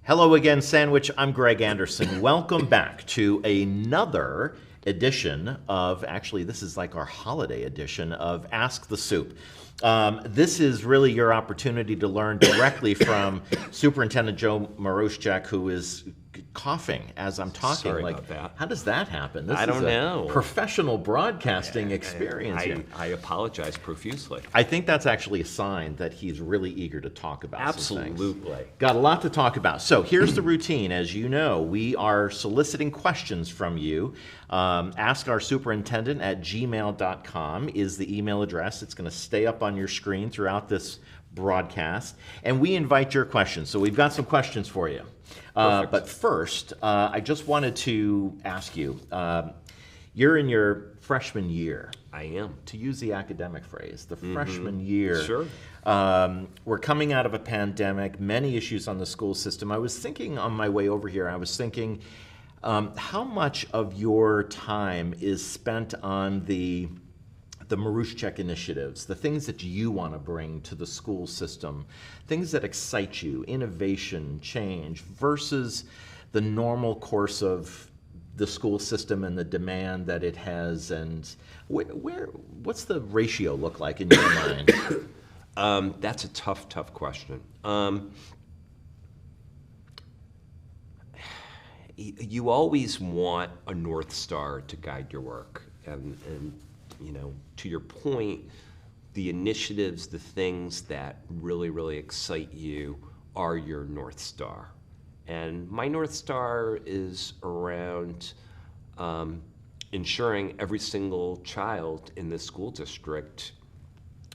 Hello again, Sandwich. I'm Greg Anderson. Welcome back to another edition of, actually, this is like our holiday edition of Ask the Sup. This is really your opportunity to learn directly from Superintendent Joe Maruszczak, who is coughing as I'm talking. Sorry about that. How does that happen? This I don't know. Professional broadcasting experience here. I apologize profusely. I think that's actually a sign that he's really eager to talk about some things. Absolutely. Got a lot to talk about. So here's the routine. As you know, we are soliciting questions from you. Ask our superintendent at gmail.com is the email address. It's going to stay up on your screen throughout this broadcast. And we invite your questions. So we've got some questions for you. But first, I just wanted to ask you, you're in your freshman year. I am. To use the academic phrase, the freshman year. Sure. We're coming out of a pandemic, many issues on the school system. I was thinking on my way over here, how much of your time is spent on the Maruszczak initiatives, the things that you want to bring to the school system, things that excite you, innovation, change, versus the normal course of the school system and the demand that it has, and what's the ratio look like in your mind? That's a tough question. You always want a North Star to guide your work, and you know, to your point, the initiatives, the things that really excite you are your North Star. And my North Star is around ensuring every single child in the school district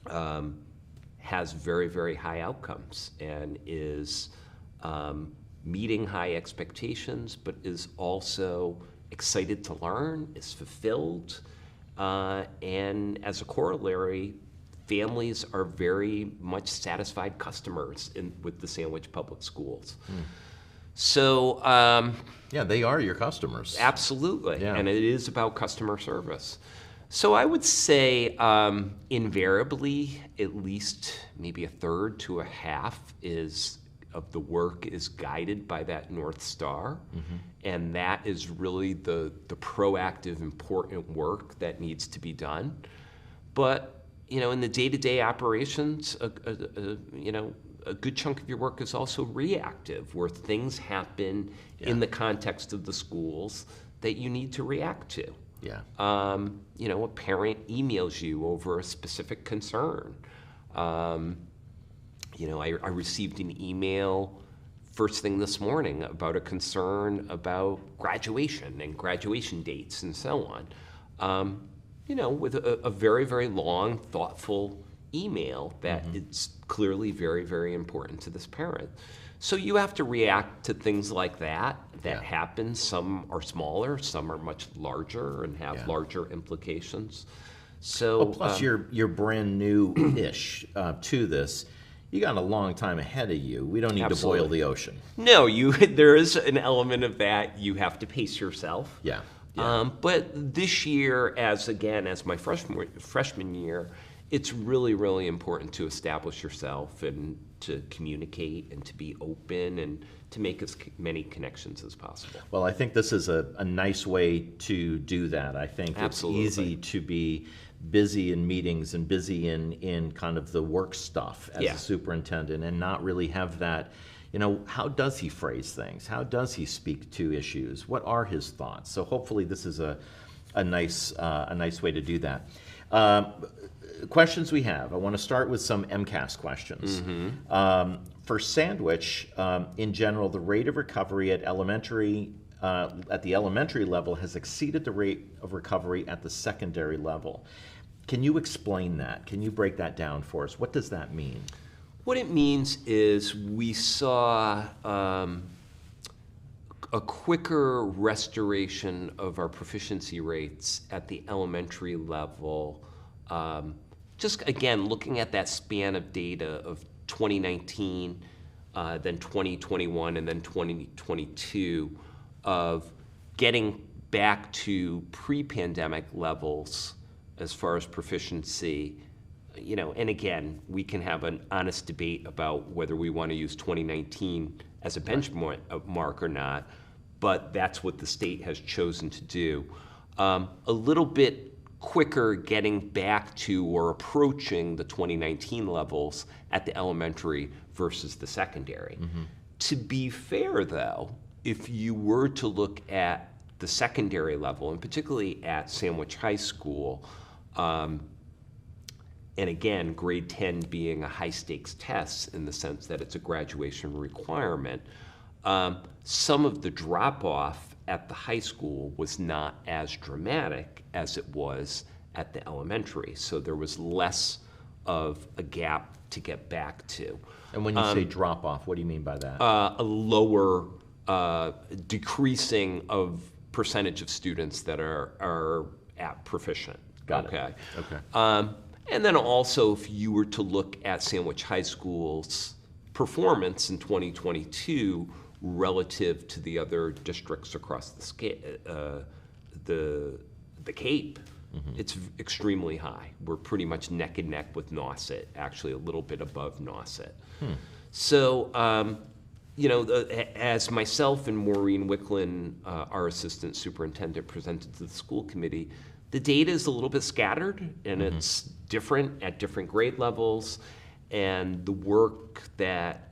has very high outcomes and is meeting high expectations, but is also excited to learn, is fulfilled, and as a corollary, families are very much satisfied customers with the Sandwich Public Schools. So yeah, they are your customers. Absolutely, yeah. And it is about customer service. So I would say invariably, at least maybe a third to a half of the work is guided by that North Star, and that is really the proactive, important work that needs to be done. But you know, in the day-to-day operations, you know, a good chunk of your work is also reactive, where things happen in the context of the schools that you need to react to. Yeah. You know, a parent emails you over a specific concern. You know, I received an email first thing this morning about a concern about graduation and graduation dates and so on. You know, with a very long, thoughtful email that is clearly very important to this parent. So you have to react to things like that happen. Some are smaller, some are much larger and have larger implications. So plus you're brand new-ish to this. You got a long time ahead of you. We don't need to boil the ocean. No, there is an element of that. You have to pace yourself. Yeah. But this year, as my freshman year, it's really important to establish yourself and to communicate and to be open and to make as many connections as possible. Well, I think this is a nice way to do that. I think Absolutely. It's easy to be busy in meetings and busy in kind of the work stuff as a superintendent and not really have that, you know, how does he phrase things? How does he speak to issues? What are his thoughts? So hopefully this is a nice way to do that. Questions we have. I want to start with some MCAS questions. For Sandwich, in general, the rate of recovery at the elementary level has exceeded the rate of recovery at the secondary level. Can you explain that? Can you break that down for us? What does that mean? What it means is we saw a quicker restoration of our proficiency rates at the elementary level. Just again, looking at that span of data of 2019, then 2021, and then 2022, of getting back to pre-pandemic levels as far as proficiency, and again, we can have an honest debate about whether we want to use 2019 as a benchmark or not, but that's what the state has chosen to do. A little bit quicker getting back to or approaching the 2019 levels at the elementary versus the secondary. To be fair, though, if you were to look at the secondary level, and particularly at Sandwich High School, and again, grade 10 being a high-stakes test in the sense that it's a graduation requirement, some of the drop-off at the high school was not as dramatic as it was at the elementary. So there was less of a gap to get back to. And when you say drop-off, what do you mean by that? A lower decreasing of percentage of students that are at proficient. Got it. Okay. And then also, if you were to look at Sandwich High School's performance in 2022 relative to the other districts across the Cape, it's extremely high. We're pretty much neck and neck with Nauset, actually a little bit above Nauset. So, as myself and Maureen Wicklin, our assistant superintendent, presented to the school committee, the data is a little bit scattered, and it's different at different grade levels, and the work that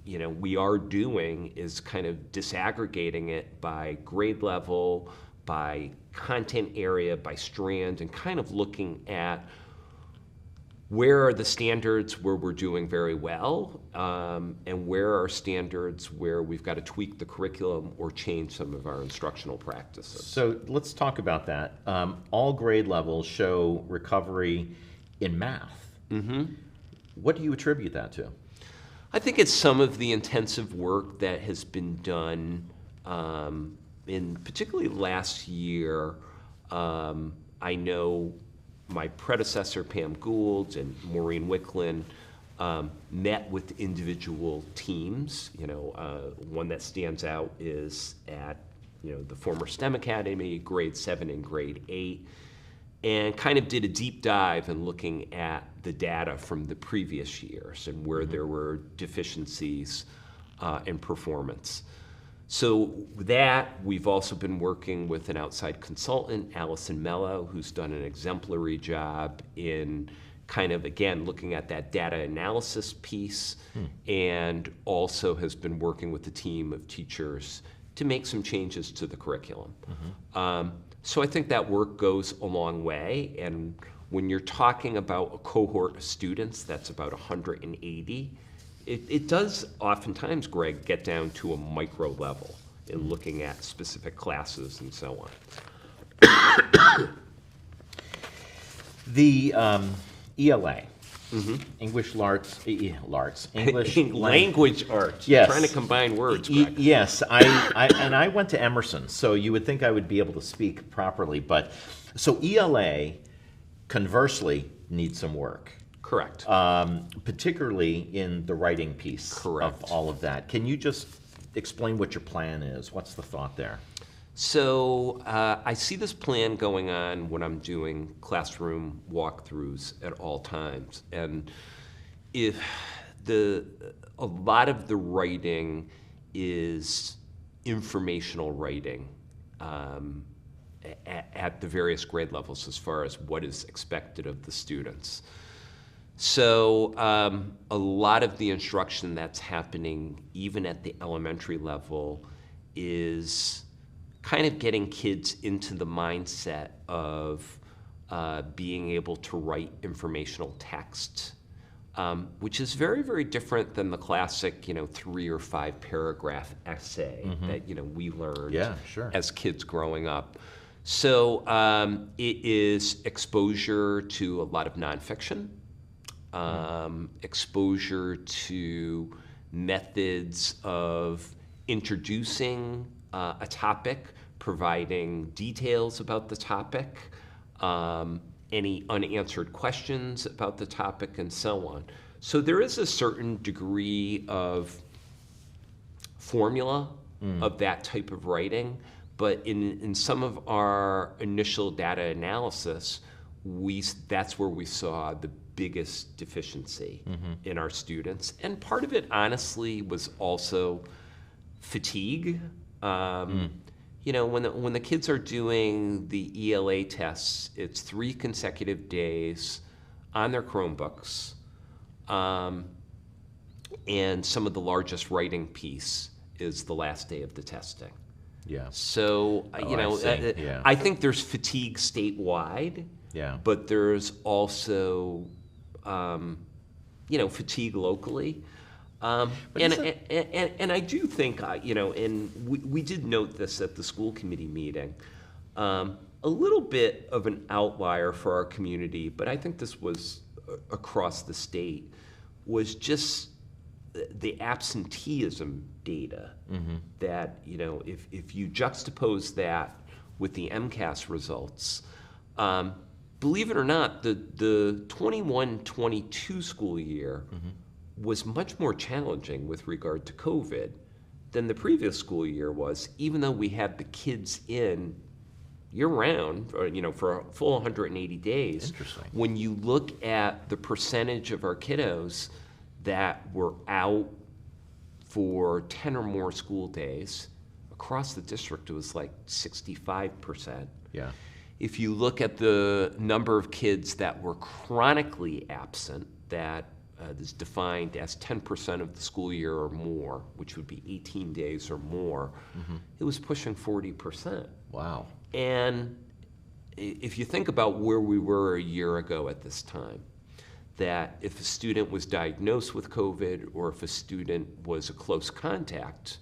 we are doing is kind of disaggregating it by grade level, by content area, by strand, and kind of looking at where are the standards where we're doing very well, and where are standards where we've got to tweak the curriculum or change some of our instructional practices. So let's talk about that. All grade levels show recovery in math. What do you attribute that to? I think it's some of the intensive work that has been done in particularly last year. I know my predecessor, Pam Gould, and Maureen Wicklin met with individual teams. One that stands out is at the former STEM Academy, grade 7 and grade 8, and kind of did a deep dive in looking at the data from the previous years and where there were deficiencies in performance. So that, we've also been working with an outside consultant, Allison Mello, who's done an exemplary job in kind of, again, looking at that data analysis piece, and also has been working with a team of teachers to make some changes to the curriculum. So I think that work goes a long way, and when you're talking about a cohort of students that's about 180, it does oftentimes, Greg, get down to a micro level in looking at specific classes and so on. The ELA, English English language arts. Yes. Trying to combine words, Greg. Yes, I went to Emerson, so you would think I would be able to speak properly, but so ELA, conversely, needs some work. Correct. Particularly in the writing piece Correct. of all of that. Can you just explain what your plan is? What's the thought there? So I see this plan going on when I'm doing classroom walkthroughs at all times. And if a lot of the writing is informational writing at the various grade levels as far as what is expected of the students. So a lot of the instruction that's happening even at the elementary level is kind of getting kids into the mindset of being able to write informational text, which is very, very different than the classic, 3 or 5 paragraph essay that, we learned as kids growing up. So it is exposure to a lot of nonfiction, exposure to methods of introducing a topic, providing details about the topic, any unanswered questions about the topic, and so on. So there is a certain degree of formula of that type of writing, but in some of our initial data analysis, that's where we saw the biggest deficiency in our students. And part of it, honestly, was also fatigue. You know, when the kids are doing the ELA tests, it's 3 consecutive days on their Chromebooks, and some of the largest writing piece is the last day of the testing. Yeah. So, you know, Yeah. I think there's fatigue statewide, Yeah. but there's also, you know, fatigue locally. And I do think, you know, and we did note this at the school committee meeting, a little bit of an outlier for our community, but I think this was across the state, was just the absenteeism data that, you know, if you juxtapose that with the MCAS results, believe it or not, the 21-22 school year was much more challenging with regard to COVID than the previous school year was, even though we had the kids in year-round, or, you know, for a full 180 days. Interesting. When you look at the percentage of our kiddos that were out for 10 or more school days, across the district it was like 65%. Yeah. If you look at the number of kids that were chronically absent, that is defined as 10% of the school year or more, which would be 18 days or more, it was pushing 40%. Wow. And if you think about where we were a year ago at this time, that if a student was diagnosed with COVID or if a student was a close contact,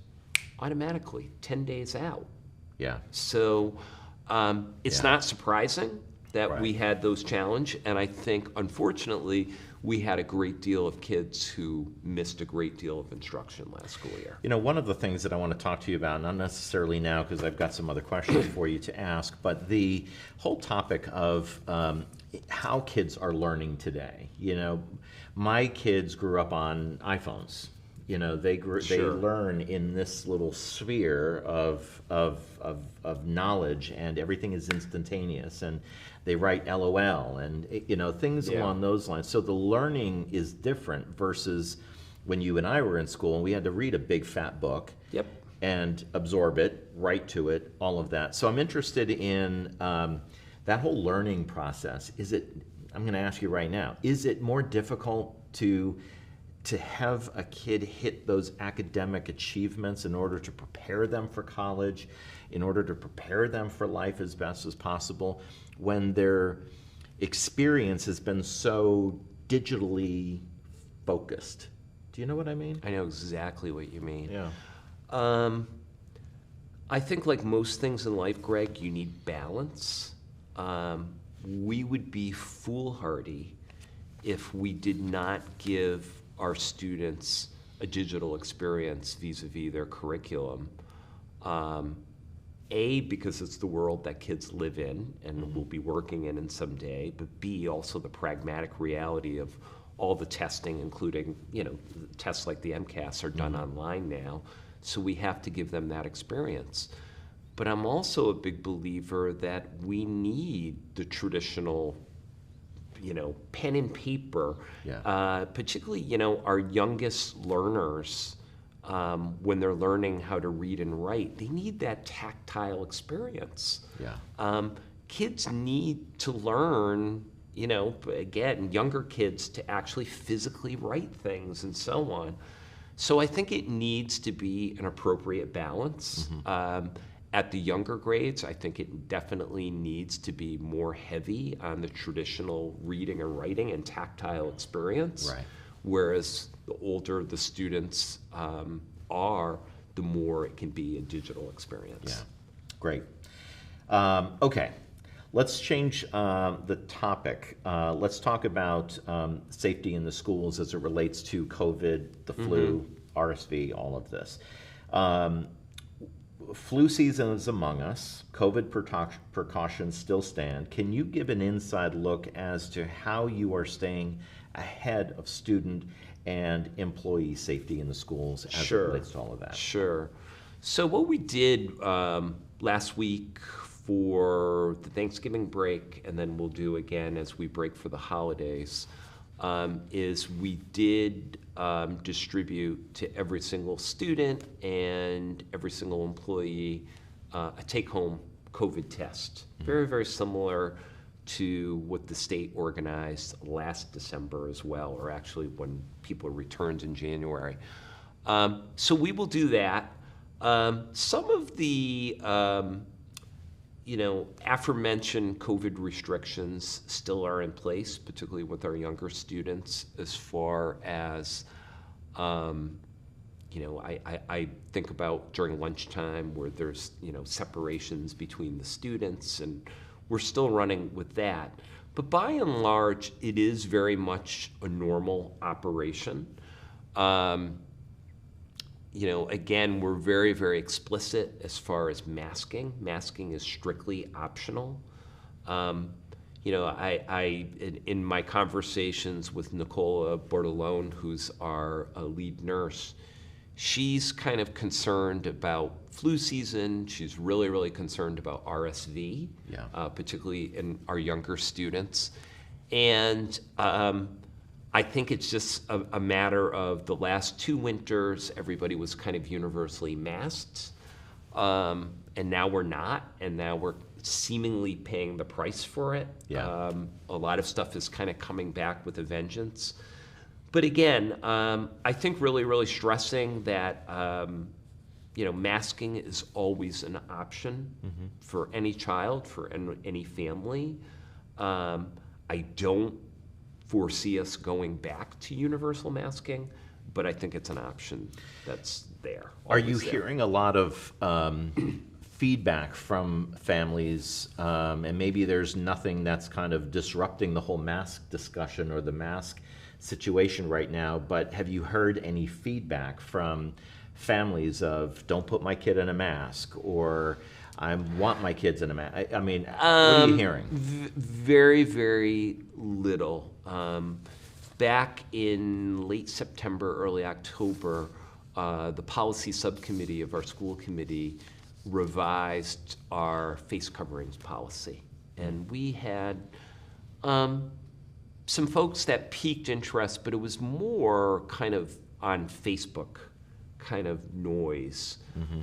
automatically 10 days out. Yeah. So it's not surprising that we had those challenges, and I think, unfortunately, we had a great deal of kids who missed a great deal of instruction last school year. You know, one of the things that I want to talk to you about, not necessarily now because I've got some other questions for you to ask, but the whole topic of how kids are learning today. You know, my kids grew up on iPhones. You know, they learn in this little sphere of knowledge, and everything is instantaneous, and they write LOL and, you know, things along those lines. So the learning is different versus when you and I were in school and we had to read a big fat book and absorb it, write to it, all of that. So I'm interested in that whole learning process. I'm going to ask you right now, is it more difficult to have a kid hit those academic achievements in order to prepare them for college, in order to prepare them for life as best as possible, when their experience has been so digitally focused? Do you know what I mean? I know exactly what you mean. Yeah. I think, like most things in life, Greg, you need balance. We would be foolhardy if we did not give our students a digital experience vis-a-vis their curriculum. A, because it's the world that kids live in and will be working in someday, but B, also the pragmatic reality of all the testing, including, you know, tests like the MCAS are done online now, so we have to give them that experience. But I'm also a big believer that we need the traditional, you know, pen and paper, particularly, you know, our youngest learners, when they're learning how to read and write, they need that tactile experience. Kids need to learn, you know, again, younger kids to actually physically write things and so on. So I think it needs to be an appropriate balance. At the younger grades, I think it definitely needs to be more heavy on the traditional reading and writing and tactile experience. Whereas the older the students are, the more it can be a digital experience. Great. Okay, let's change the topic. Let's talk about safety in the schools as it relates to COVID, the flu, RSV, all of this. Flu season is among us. COVID precautions still stand. Can you give an inside look as to how you are staying ahead of student and employee safety in the schools as it relates to all of that? Sure. So what we did last week for the Thanksgiving break, and then we'll do again as we break for the holidays, is we did distribute to every single student and every single employee a take-home COVID test. Very, very similar to what the state organized last December as well, or actually when people returned in January. So we will do that. Some of the aforementioned COVID restrictions still are in place, particularly with our younger students, as far as, I think about during lunchtime where there's, separations between the students, and we're still running with that. But by and large, it is very much a normal operation. Again, we're very, very explicit as far as masking. Masking is strictly optional. In my conversations with Nicola Bordelone, who's our lead nurse, she's kind of concerned about flu season. She's really, really concerned about RSV, particularly in our younger students. And I think it's just a matter of the last 2 winters, everybody was kind of universally masked, and now we're not, and now we're seemingly paying the price for it. A lot of stuff is kind of coming back with a vengeance. But again, I think really, really stressing that masking is always an option for any child, for any family. I don't foresee us going back to universal masking, but I think it's an option that's there. Are you hearing a lot of feedback from families, and maybe there's nothing that's kind of disrupting the whole mask discussion or the mask situation right now, but have you heard any feedback from families of, don't put my kid in a mask, or I want my kids in a mask? I mean, what are you hearing? Very, very little. Back in late September, early October, the policy subcommittee of our school committee revised our face coverings policy. And we had some folks that piqued interest, but it was more kind of on Facebook kind of noise.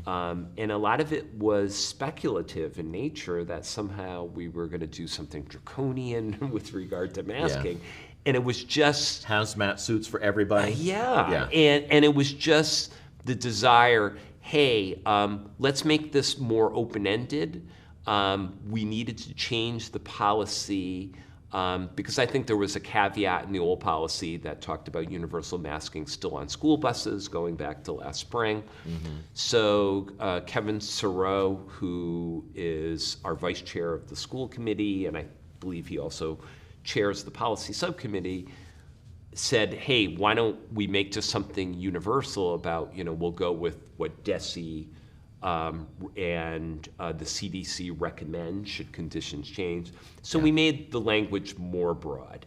And a lot of it was speculative in nature that somehow we were going to do something draconian with regard to masking. And it was just hazmat suits for everybody. And it was just the desire, hey, let's make this more open-ended. We needed to change the policy because I think there was a caveat in the old policy that talked about universal masking still on school buses going back to last spring. So Kevin Soreau, who is our vice chair of the school committee, and I believe he also chairs the policy subcommittee, said, hey, why don't we make just something universal about, we'll go with what DESE and the CDC recommend should conditions change. So we made the language more broad.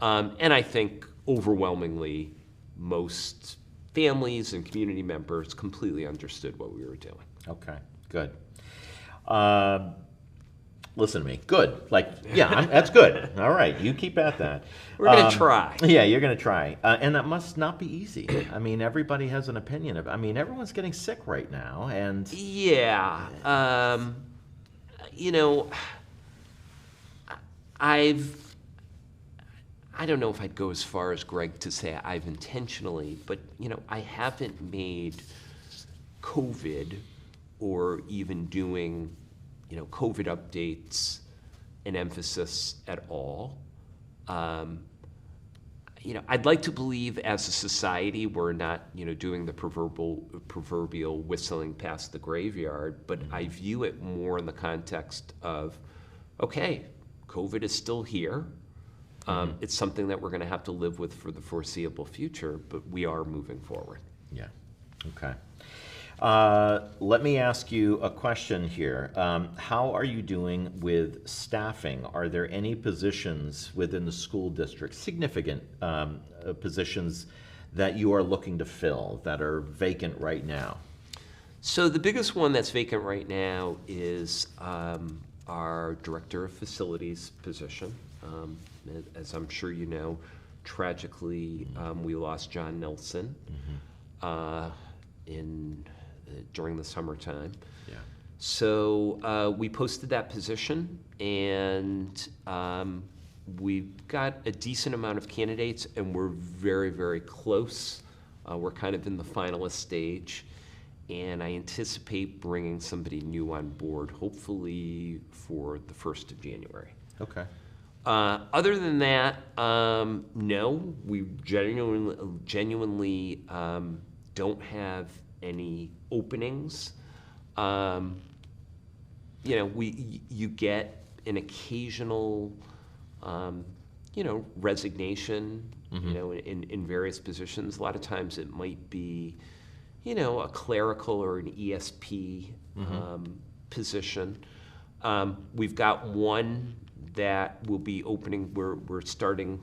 And I think overwhelmingly most families and community members completely understood what we were doing. Okay, good. Listen to me. Good. That's good. All right, you keep at that. We're going to try. Yeah, you're going to try. And that must not be easy. I mean, everybody has an opinion. Everyone's getting sick right now. And I don't know if I'd go as far as Greg to say I've intentionally, but, I haven't made COVID or even doing COVID updates an emphasis at all. I'd like to believe as a society we're not, doing the proverbial whistling past the graveyard, but I view it more in the context of, okay, COVID is still here. It's something that we're going to have to live with for the foreseeable future, but we are moving forward. Yeah. Okay. Let me ask you a question here. How are you doing with staffing? Are there any positions within the school district, significant positions that you are looking to fill that are vacant right now? So the biggest one that's vacant right now is our Director of Facilities position. As I'm sure you know, tragically, we lost John Nelson during the summertime. Yeah. So we posted that position, and we've got a decent amount of candidates, and we're very, very close. We're kind of in the finalist stage, and I anticipate bringing somebody new on board, hopefully for the 1st of January. Okay. Other than that, no, we genuinely don't have any openings. You get an occasional, resignation, in various positions. A lot of times it might be, a clerical or an ESP position. We've got one that will be opening. We're starting,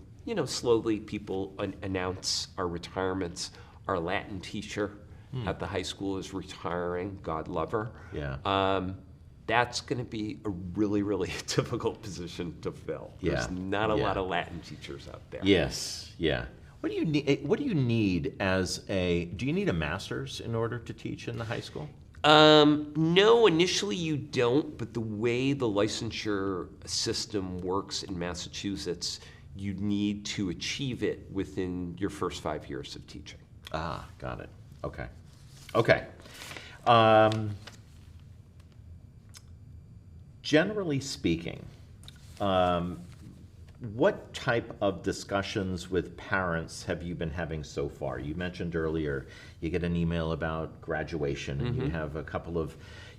slowly. People announce our retirements. Our Latin teacher at the high school is retiring. God love her. Yeah. That's going to be a really, really difficult position to fill. There's not a lot of Latin teachers out there. Yes. Yeah. What do you need? What do you need do you need a master's in order to teach in the high school? No, initially you don't, but the way the licensure system works in Massachusetts, you need to achieve it within your first 5 years of teaching. Ah, got it. Okay. Okay. Generally speaking, what type of discussions with parents have you been having so far? You mentioned earlier you get an email about graduation, and you have a couple of,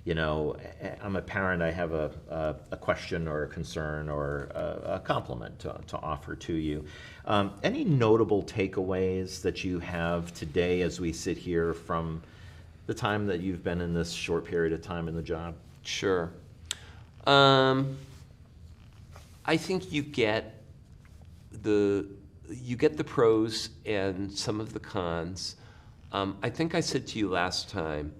I'm a parent, I have a question or a concern or a compliment to offer to you. Any notable takeaways that you have today as we sit here from the time that you've been in this short period of time in the job? Sure. I think you get the pros and some of the cons. I think I said to you last time,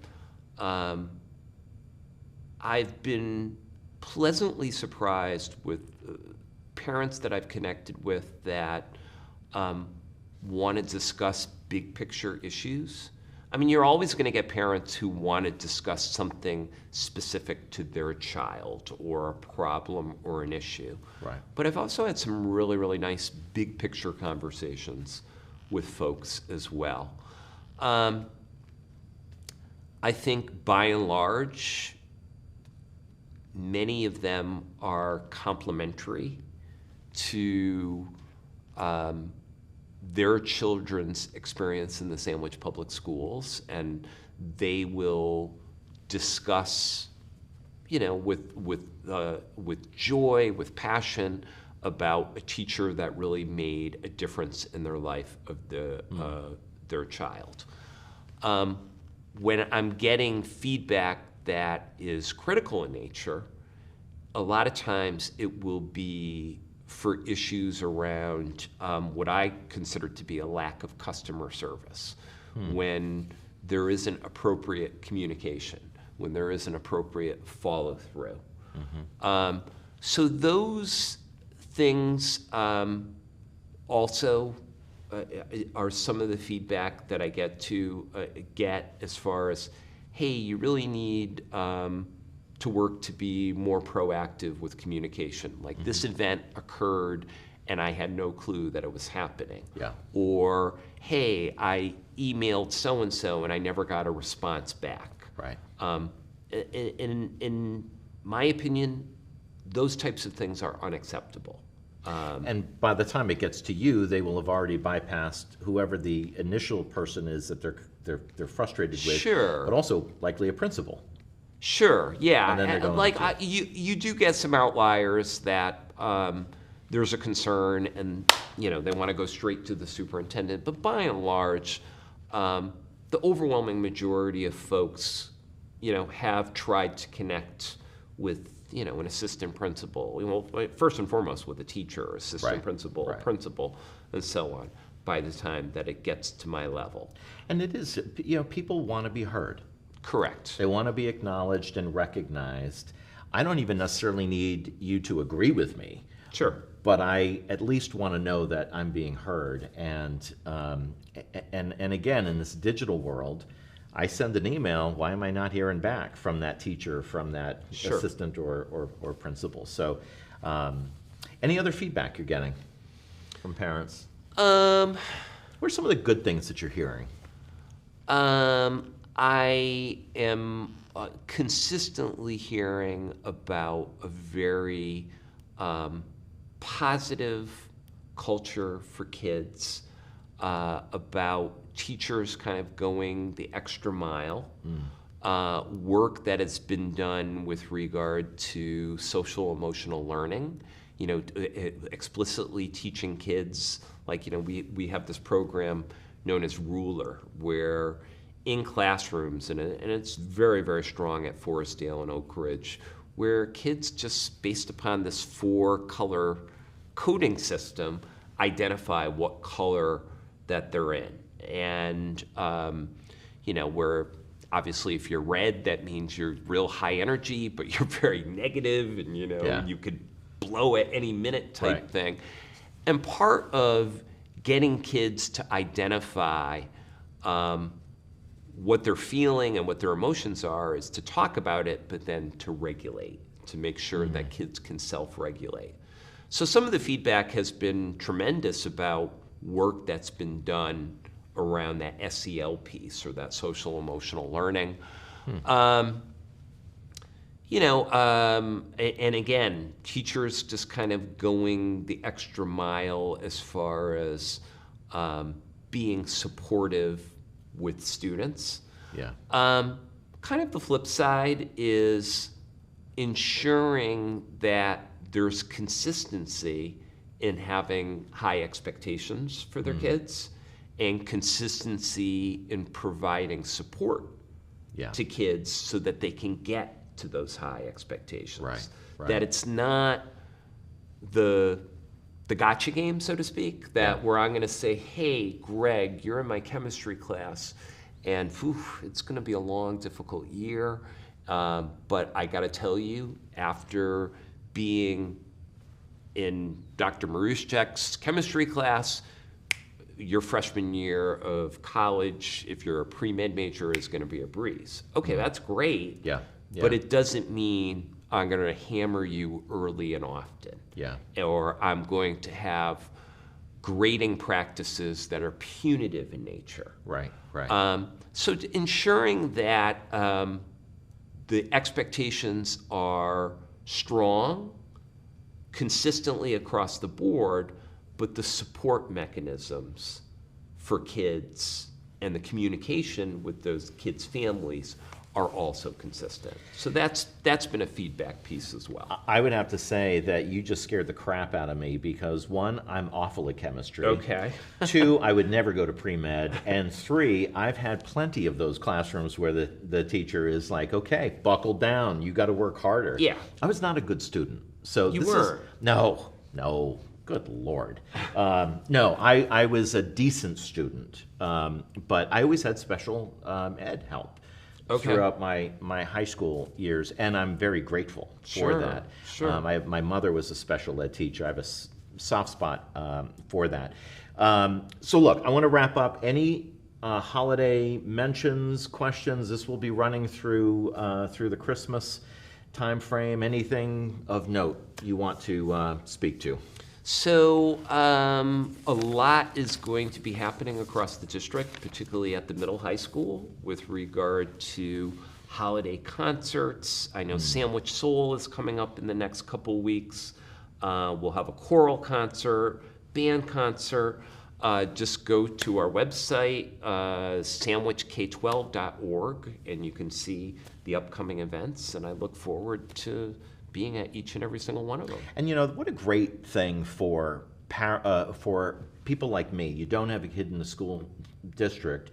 I've been pleasantly surprised with parents that I've connected with that want to discuss big picture issues. I mean, you're always going to get parents who want to discuss something specific to their child or a problem or an issue. Right. But I've also had some really, really nice big picture conversations with folks as well. I think by and large, many of them are complementary to their children's experience in the Sandwich Public Schools, and they will discuss, with joy, with passion, about a teacher that really made a difference in their life of their child. When I'm getting feedback that is critical in nature, a lot of times it will be for issues around what I consider to be a lack of customer service, when there isn't appropriate communication, when there isn't appropriate follow-through. So those things also are some of the feedback that I get as far as, hey, you really need to work to be more proactive with communication. Like this event occurred and I had no clue that it was happening. Yeah. Or, hey, I emailed so-and-so and I never got a response back. Right. In my opinion, those types of things are unacceptable. And by the time it gets to you, they will have already bypassed whoever the initial person is that they're frustrated with. Sure. But also likely a principal. Sure. Yeah. And then they're going you do get some outliers that there's a concern and they want to go straight to the superintendent. But by and large, the overwhelming majority of folks, have tried to connect with an assistant principal, first and foremost with a teacher, assistant principal, principal, and so on, by the time that it gets to my level. And it is, people want to be heard. Correct. They want to be acknowledged and recognized. I don't even necessarily need you to agree with me. Sure. but I at least want to know that I'm being heard. And again, in this digital world, I send an email. Why am I not hearing back from that teacher, from that Sure. assistant or principal? So, any other feedback you're getting from parents? What are some of the good things that you're hearing? I am consistently hearing about a very positive culture for kids, about teachers kind of going the extra mile, work that has been done with regard to social emotional learning, explicitly teaching kids, like, we have this program known as Ruler, where in classrooms, and it's very, very strong at Forestdale and Oak Ridge, where kids just based upon this 4-color coding system identify what color that they're in. And, where obviously if you're red, that means you're real high energy, but you're very negative and, you could blow at any minute type thing. And part of getting kids to identify what they're feeling and what their emotions are is to talk about it, but then to regulate, to make sure that kids can self-regulate. So some of the feedback has been tremendous about work that's been done around that SEL piece, or that social emotional learning. And again, teachers just kind of going the extra mile as far as being supportive with students. Yeah. Kind of the flip side is ensuring that there's consistency in having high expectations for their kids, and consistency in providing support to kids so that they can get to those high expectations. Right. That it's not the gotcha game, so to speak, that where I'm going to say, hey, Greg, you're in my chemistry class, and it's going to be a long, difficult year, but I got to tell you, after being in Dr. Maruszczak's chemistry class, your freshman year of college, if you're a pre-med major, is going to be a breeze. Okay, that's great, but it doesn't mean I'm going to hammer you early and often. Or I'm going to have grading practices that are punitive in nature. Right. So ensuring that the expectations are strong, consistently across the board, but the support mechanisms for kids and the communication with those kids' families are also consistent. So that's been a feedback piece as well. I would have to say that you just scared the crap out of me, because 1, I'm awful at chemistry. Okay. 2, I would never go to pre-med. And 3, I've had plenty of those classrooms where the teacher is like, okay, buckle down, you got to work harder. Yeah. I was not a good student. So You this weren't? No, good Lord. No, I was a decent student, but I always had special ed help throughout my high school years, and I'm very grateful for that. Sure. My mother was a special ed teacher. I have a soft spot for that. So look, I want to wrap up. Any holiday mentions, questions? This will be running through the Christmas time frame. Anything of note you want to speak to? So a lot is going to be happening across the district, particularly at the middle high school, with regard to holiday concerts. I know Sandwich Soul is coming up in the next couple weeks. We'll have a choral concert, band concert. Just go to our website, sandwichk12.org, and you can see the upcoming events, and I look forward to being at each and every single one of them. And what a great thing for people like me. You don't have a kid in the school district,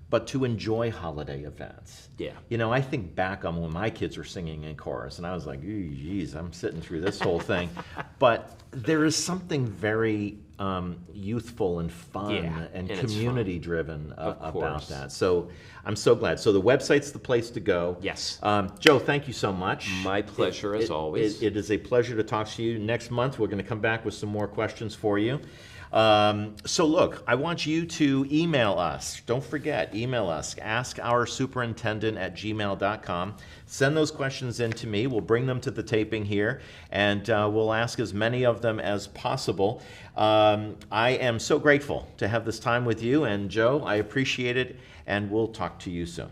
but to enjoy holiday events. Yeah. You know, I think back on when my kids were singing in chorus, and I was like, geez, I'm sitting through this whole thing. But there is something very youthful and fun and community-driven about that. So I'm so glad. So the website's the place to go. Yes. Joe, thank you so much. My pleasure, as always. It is a pleasure to talk to you. Next month, we're going to come back with some more questions for you. So look, I want you to email us. Don't forget, email us, askoursuperintendent@gmail.com. Send those questions in to me. We'll bring them to the taping here, and we'll ask as many of them as possible. I am so grateful to have this time with you, and Joe, I appreciate it, and we'll talk to you soon.